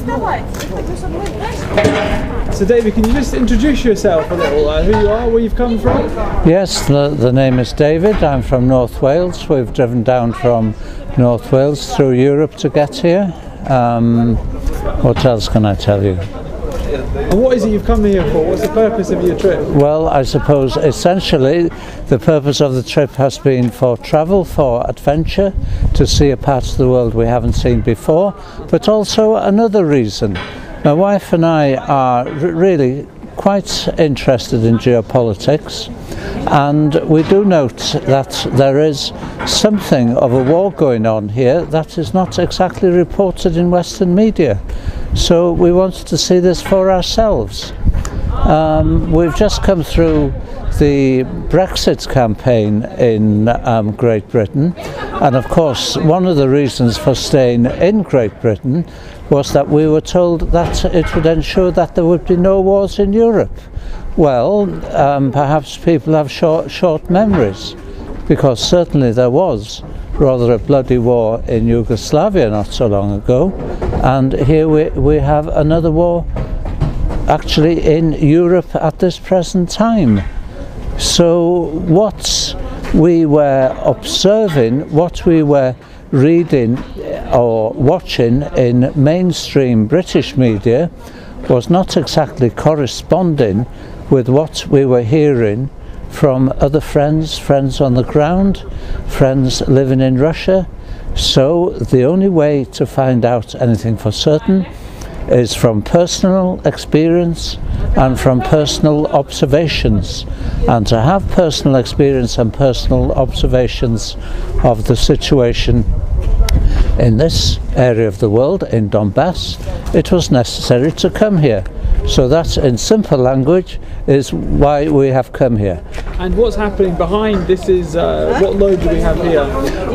So David, can you just introduce yourself a little, who you are, where you've come from? Yes, the name is David. I'm from North Wales. We've driven down from North Wales through Europe to get here. What else can I tell you? And what is it you've come here for? What's the purpose of your trip? Well, I suppose essentially the purpose of the trip has been for travel, for adventure, to see a part of the world we haven't seen before, but also another reason. My wife and I are really quite interested in geopolitics, and we do note that there is something of a war going on here that is not exactly reported in Western media. So we wanted to see this for ourselves. We've just come through the Brexit campaign in Great Britain, and of course one of the reasons for staying in Great Britain was that we were told that it would ensure that there would be no wars in Europe. Well, perhaps people have short memories, because certainly there was rather a bloody war in Yugoslavia not so long ago, and here we have another war actually in Europe at this present time. So what we were observing, what we were reading or watching in mainstream British media was not exactly corresponding with what we were hearing from other friends on the ground, friends living in Russia. So the only way to find out anything for certain is from personal experience and from personal observations. And to have personal experience and personal observations of the situation in this area of the world, in Donbass, it was necessary to come here. So that, in simple language, is why we have come here. And what's happening behind this is, what load do we have here?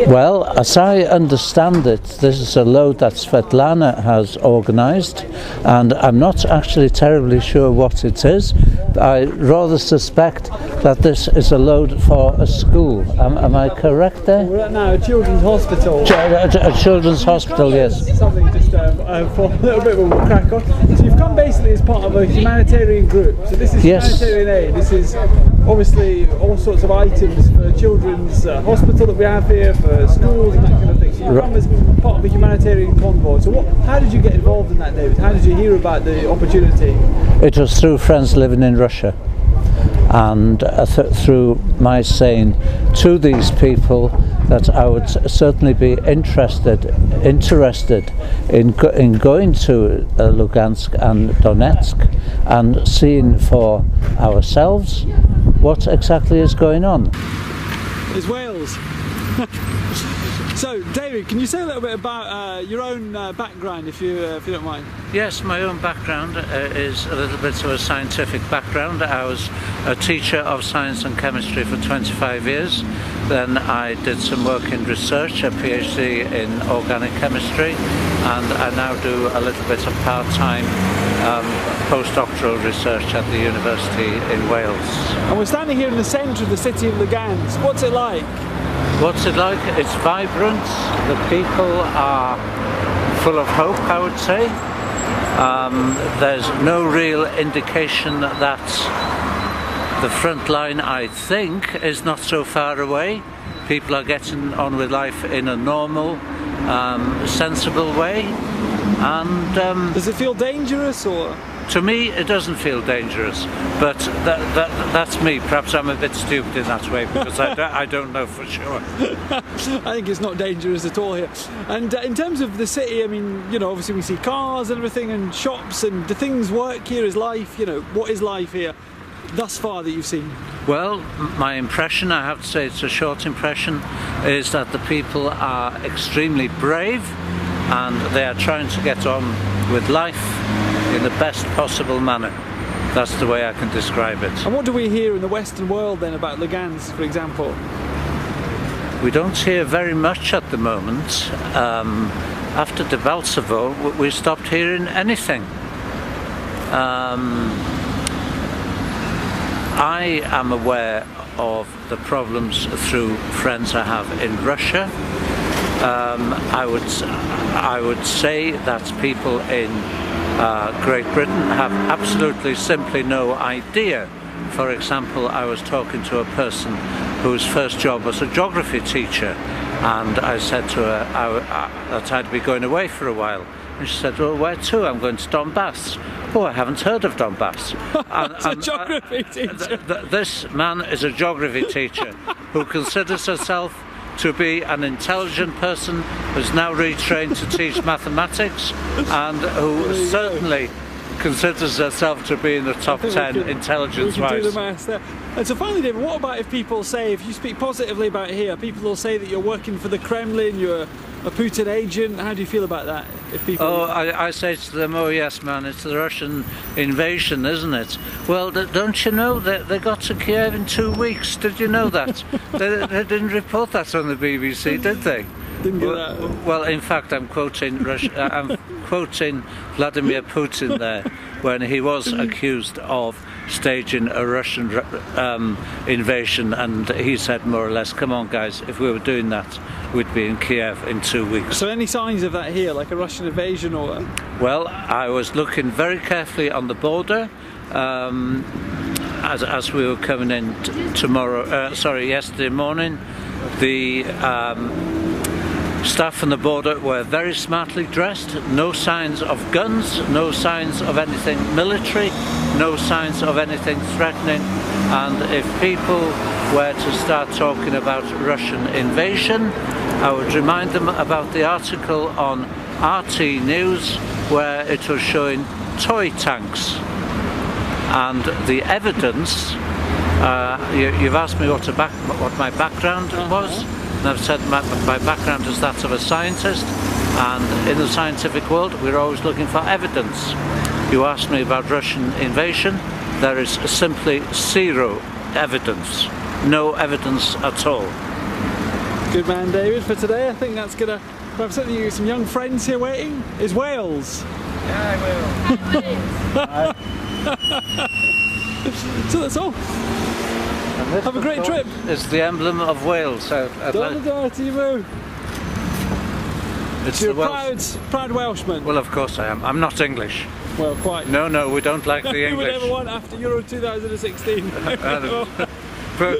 Well, as I understand it, this is a load that Svetlana has organised, and I'm not actually terribly sure what it is. I rather suspect that this is a load for a school. Am I correct there? We're at now a children's hospital. A children's hospital, yes. Something just for a little bit of a crack on. So you've come basically as part of a humanitarian group. So this is humanitarian aid. This is obviously all sorts of items for children's hospital that we have here, for schools and that kind of thing. So you come as part of a humanitarian convoy. So how did you get involved in that, David? How did you hear about the opportunity? It was through friends living in Russia, and through my saying to these people that I would certainly be interested in going to Lugansk and Donetsk and seeing for ourselves what exactly is going on. It's Wales. So, David, can you say a little bit about your own background, if you don't mind? Yes, my own background is a little bit of a scientific background. I was a teacher of science and chemistry for 25 years. Then I did some work in research, a PhD in organic chemistry, and I now do a little bit of part-time postdoctoral research at the university in Wales. And we're standing here in the centre of the city of Lugansk. What's it like? What's it like? It's vibrant. The people are full of hope, I would say. There's no real indication that the front line, I think, is not so far away. People are getting on with life in a normal, sensible way. And does it feel dangerous, or? To me, it doesn't feel dangerous, but that's me. Perhaps I'm a bit stupid in that way, because I don't know for sure. I think it's not dangerous at all here. And in terms of the city, I mean, you know, obviously we see cars and everything and shops, and do things work here? Is life, you know, what is life here thus far that you've seen? Well, my impression, I have to say it's a short impression, is that the people are extremely brave and they are trying to get on with life in the best possible manner. That's the way I can describe it. And what do we hear in the Western world then about Lugansk, for example? We don't hear very much at the moment. After Debaltsevo, we stopped hearing anything. I am aware of the problems through friends I have in Russia. I would say that people in Great Britain have absolutely simply no idea. For example, I was talking to a person whose first job was a geography teacher, and I said to her that I'd be going away for a while. And she said, well, where to? I'm going to Donbass. Oh, I haven't heard of Donbass. It's a geography teacher. This man is a geography teacher who considers herself to be an intelligent person, who's now retrained to teach mathematics, and who certainly considers herself to be in the top 10 intelligence-wise. Do the maths there. And so finally, David, what about if people say, if you speak positively about it here, people will say that you're working for the Kremlin, you're a Putin agent. How do you feel about that? If people... Oh, I say to them, oh yes man, it's the Russian invasion, isn't it? Well, don't you know that they got to Kiev in 2 weeks? Did you know that? they didn't report that on the BBC, did they? Didn't get that. Well, in fact, I'm quoting Vladimir Putin there, when he was accused of staging a Russian invasion, and he said more or less, come on guys, if we were doing that, we'd be in Kiev in 2 weeks. So any signs of that here, like a Russian invasion or... Well, I was looking very carefully on the border as we were coming in yesterday morning. The staff on the border were very smartly dressed, no signs of guns, no signs of anything military, no signs of anything threatening, and if people were to start talking about Russian invasion, I would remind them about the article on RT News where it was showing toy tanks, and the evidence, you've asked me what my background was. And I've said my background is that of a scientist, and in the scientific world we're always looking for evidence. You asked me about Russian invasion, there is simply zero evidence, no evidence at all. Good man, David, for today. I think that's gonna... I've sent you some young friends here waiting. Is Wales? Yeah, I will. So that's all. Have a great trip. It's the emblem of Wales. It's You're a proud Welshman. Well, of course I am. I'm not English. Well, quite. No, we don't like the English. Who would ever want after Euro 2016? But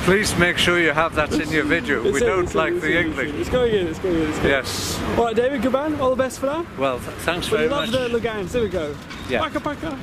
please make sure you have that in your video. We don't like the English. It's going in. Yes. All right, David, good man. All the best for now. Well, thanks very much. We love the Lugansk. There we go. Yeah. Paka.